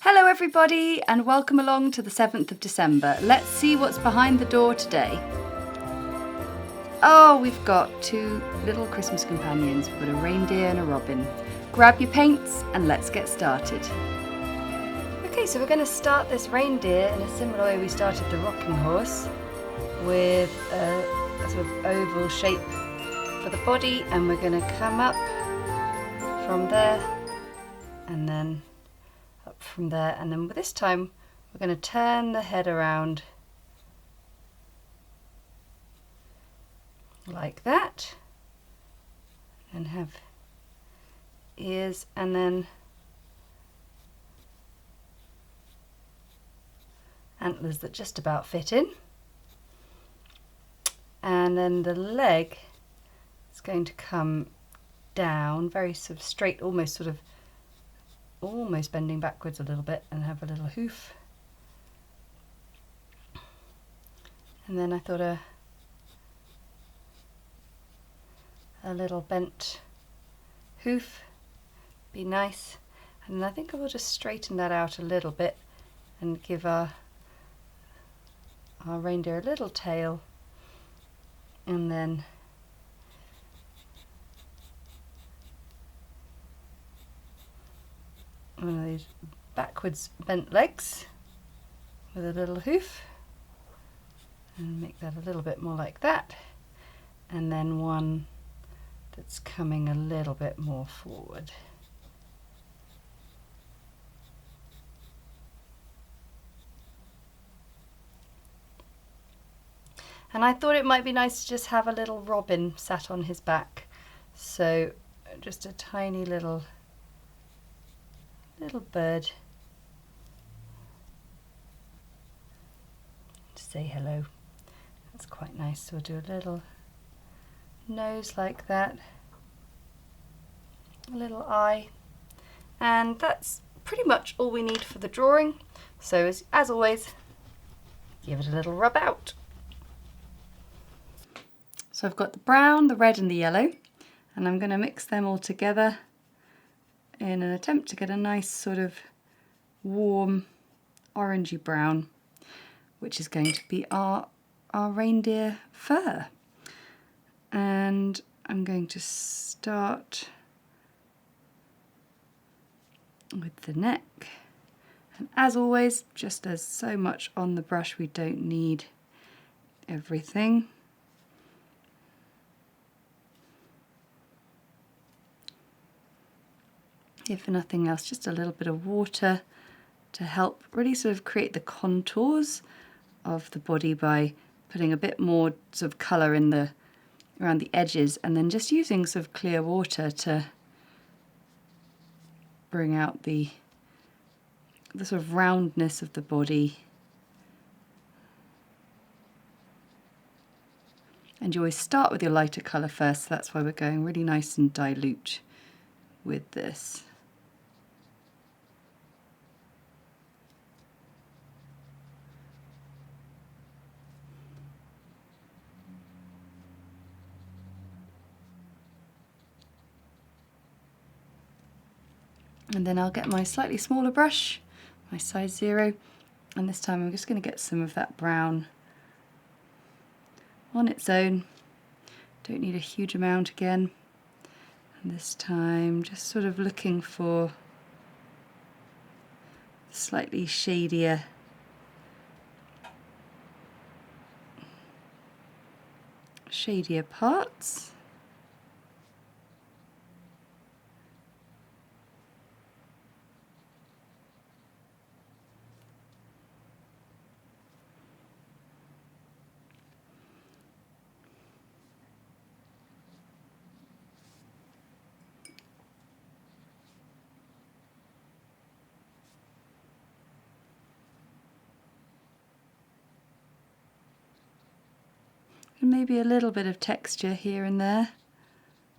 Hello everybody and welcome along to the 7th of December. Let's see what's behind the door today. Oh, we've got two little Christmas companions. We've got a reindeer and a robin. Grab your paints and let's get started. Okay, so we're going to start this reindeer in a similar way we started the rocking horse, with a sort of oval shape for the body, and we're going to come up from there and then up from there, and then this time we're going to turn the head around like that and have ears and then antlers that just about fit in, and then the leg is going to come down very sort of straight, almost bending backwards a little bit, and have a little hoof. And then I thought a little bent hoof be nice, and I think I will just straighten that out a little bit and give our reindeer a little tail, and then one of these backwards bent legs with a little hoof, and make that a little bit more like that, and then one that's coming a little bit more forward. And I thought it might be nice to just have a little robin sat on his back, so just a tiny little bird to say hello. That's quite nice. So we'll do a little nose like that, a little eye, and that's pretty much all we need for the drawing. So as always, give it a little rub out. So I've got the brown, the red and the yellow, and I'm going to mix them all together in an attempt to get a nice sort of warm orangey brown, which is going to be our reindeer fur. And I'm going to start with the neck, and as always, just as so much on the brush, we don't need everything. If nothing else, just a little bit of water to help really sort of create the contours of the body by putting a bit more sort of colour in around the edges, and then just using sort of clear water to bring out the sort of roundness of the body. And you always start with your lighter colour first, so that's why we're going really nice and dilute with this. And then I'll get my slightly smaller brush, my size 0, and this time I'm just going to get some of that brown on its own. Don't need a huge amount again. And this time just sort of looking for slightly shadier parts. And maybe a little bit of texture here and there,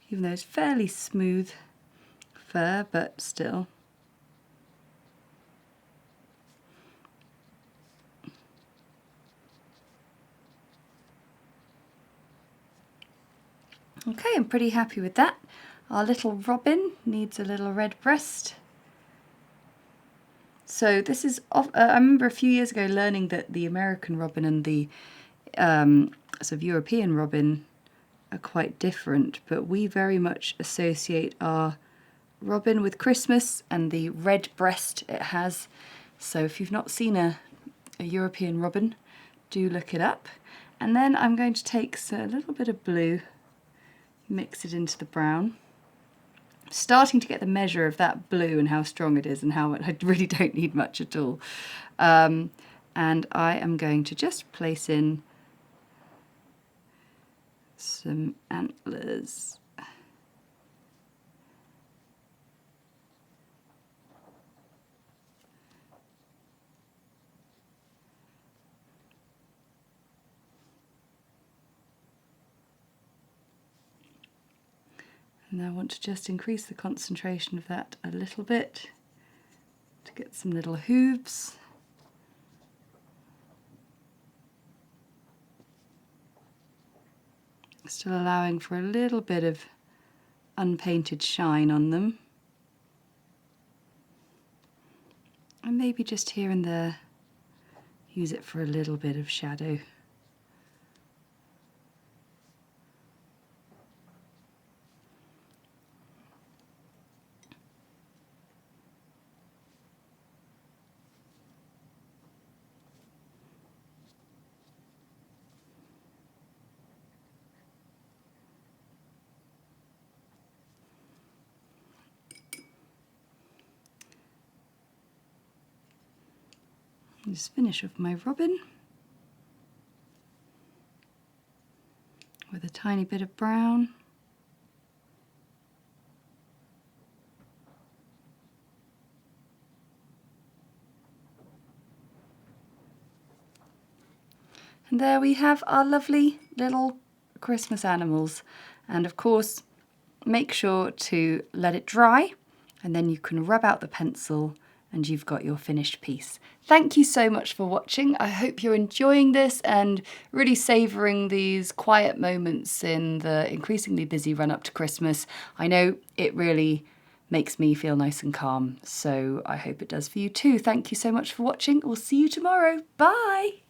even though it's fairly smooth fur, but still. Okay, I'm pretty happy with that. Our little robin needs a little red breast. So this is, I remember a few years ago learning that the American robin and the sort of European robin are quite different, but we very much associate our robin with Christmas and the red breast it has. So if you've not seen a European robin, do look it up. And then I'm going to take a little bit of blue, mix it into the brown. Starting to get the measure of that blue and how strong it is and how I really don't need much at all. And I am going to just place in some antlers. And I want to just increase the concentration of that a little bit to get some little hooves. Still allowing for a little bit of unpainted shine on them. And maybe just here and there, use it for a little bit of shadow. Just finish off my robin with a tiny bit of brown. And there we have our lovely little Christmas animals. And of course, make sure to let it dry, and then you can rub out the pencil and you've got your finished piece. Thank you so much for watching. I hope you're enjoying this and really savouring these quiet moments in the increasingly busy run up to Christmas. I know it really makes me feel nice and calm, so I hope it does for you too. Thank you so much for watching. We'll see you tomorrow. Bye!